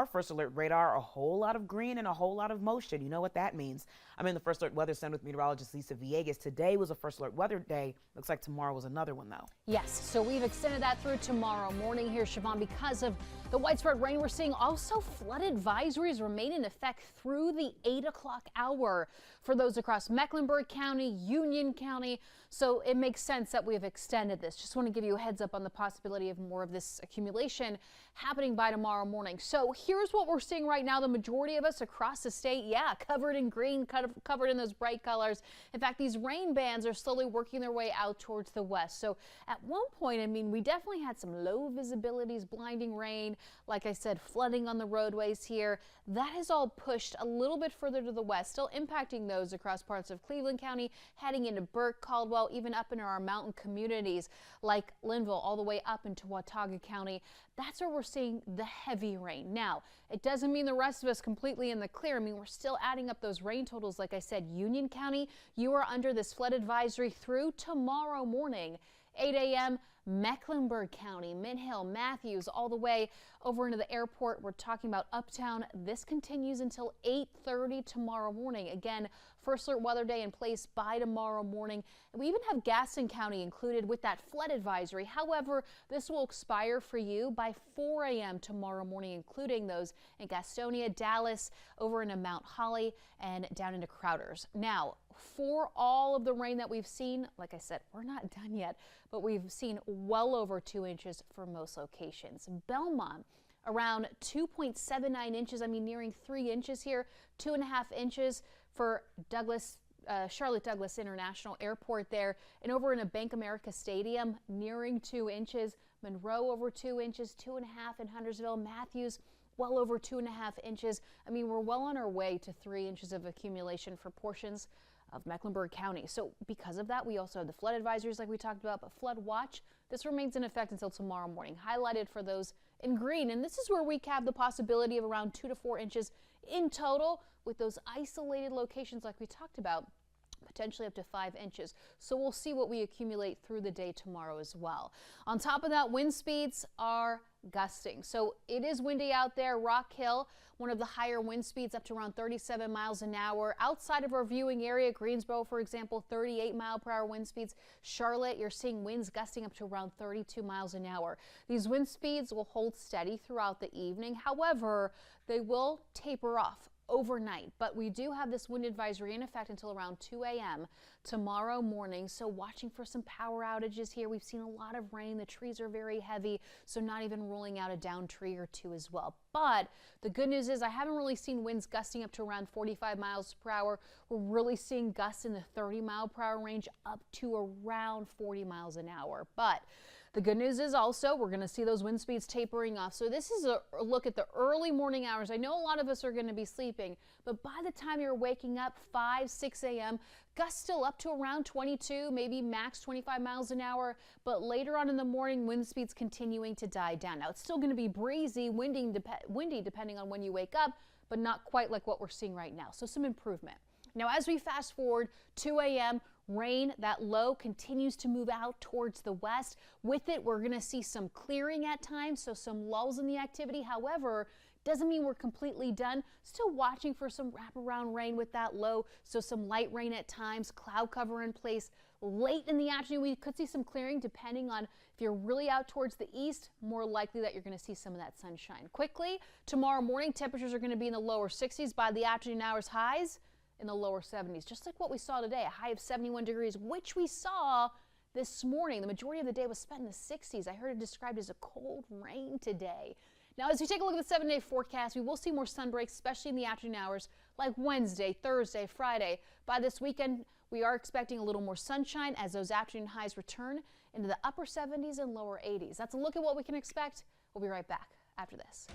Our first alert radar, a whole lot of green and a whole lot of motion. You know what that means. I'm in the first alert weather center with meteorologist Lisa Villegas. Today was a first alert weather day. Looks like tomorrow was another one, though. Yes, so we've extended that through tomorrow morning here, Siobhan, because of the widespread rain we're seeing. Also, flood advisories remain in effect through the 8 o'clock hour for those across Mecklenburg County, Union County. So it makes sense that we have extended this. Just want to give you a heads up on the possibility of more of this accumulation happening by tomorrow morning. So here's what we're seeing right now. The majority of us across the state, covered in green, covered in those bright colors. In fact, these rain bands are slowly working their way out towards the west. So at one point, I mean, we definitely had some low visibilities, blinding rain. Like I said, flooding on the roadways here. That has all pushed a little bit further to the west, still impacting those across parts of Cleveland County, heading into Burke, Caldwell, even up into our mountain communities like Linville, all the way up into Watauga County. That's where we're seeing the heavy rain. Now, it doesn't mean the rest of us completely in the clear. I mean, we're still adding up those rain totals. Like I said, Union County, you are under this flood advisory through tomorrow morning. 8 a.m. Mecklenburg County, Mint Hill, Matthews, all the way over into the airport. We're talking about Uptown. This continues until 8:30 tomorrow morning. Again, first alert weather day in place by tomorrow morning. And we even have Gaston County included with that flood advisory. However, this will expire for you by 4 a.m. tomorrow morning, including those in Gastonia, Dallas, over into Mount Holly, and down into Crowders. Now, for all of the rain that we've seen, like I said, we're not done yet, but we've seen well over 2 inches for most locations. Belmont, around 2.79 inches. I mean, nearing 3 inches here, 2.5 inches for Charlotte Douglas International Airport there, and over in a Bank America Stadium, nearing 2 inches. Monroe over 2 inches, 2.5 in Huntersville. Matthews, well over 2.5 inches. I mean, we're well on our way to 3 inches of accumulation for portions of Mecklenburg County. So because of that, we also have the flood advisories like we talked about, but flood watch, this remains in effect until tomorrow morning, highlighted for those in green. And this is where we have the possibility of around 2 to 4 inches in total, with those isolated locations like we talked about, potentially up to 5 inches. So we'll see what we accumulate through the day tomorrow as well. On top of that, wind speeds are gusting. So it is windy out there. Rock Hill, one of the higher wind speeds, up to around 37 miles an hour. Outside of our viewing area, Greensboro, for example, 38 mile per hour wind speeds. Charlotte, you're seeing winds gusting up to around 32 miles an hour. These wind speeds will hold steady throughout the evening. However, they will taper off overnight, but we do have this wind advisory in effect until around 2 a.m. tomorrow morning. So watching for some power outages here. We've seen a lot of rain. The trees are very heavy, so not even ruling out a down tree or two as well. But the good news is I haven't really seen winds gusting up to around 45 miles per hour. We're really seeing gusts in the 30 mile per hour range up to around 40 miles an hour. But the good news is also we're going to see those wind speeds tapering off. So this is a look at the early morning hours. I know a lot of us are going to be sleeping, but by the time you're waking up 5, 6 a.m., gusts still up to around 22, maybe max 25 miles an hour. But later on in the morning, wind speeds continuing to die down. Now, it's still going to be breezy, windy depending on when you wake up, but not quite like what we're seeing right now. So some improvement. Now, as we fast forward 2 a.m., rain, that low continues to move out towards the west. With it, we're going to see some clearing at times, so some lulls in the activity. However, doesn't mean we're completely done. Still watching for some wraparound rain with that low, so some light rain at times, cloud cover in place. Late in the afternoon, we could see some clearing depending on if you're really out towards the east, more likely that you're going to see some of that sunshine. Quickly, tomorrow morning, temperatures are going to be in the lower 60s. By the afternoon hours, highs in the lower 70s, just like what we saw today, a high of 71 degrees, which we saw this morning. The majority of the day was spent in the 60s. I heard it described as a cold rain today. Now, as we take a look at the 7-day forecast, we will see more sun breaks, especially in the afternoon hours, like Wednesday, Thursday, Friday. By this weekend, we are expecting a little more sunshine as those afternoon highs return into the upper 70s and lower 80s. That's a look at what we can expect. We'll be right back after this.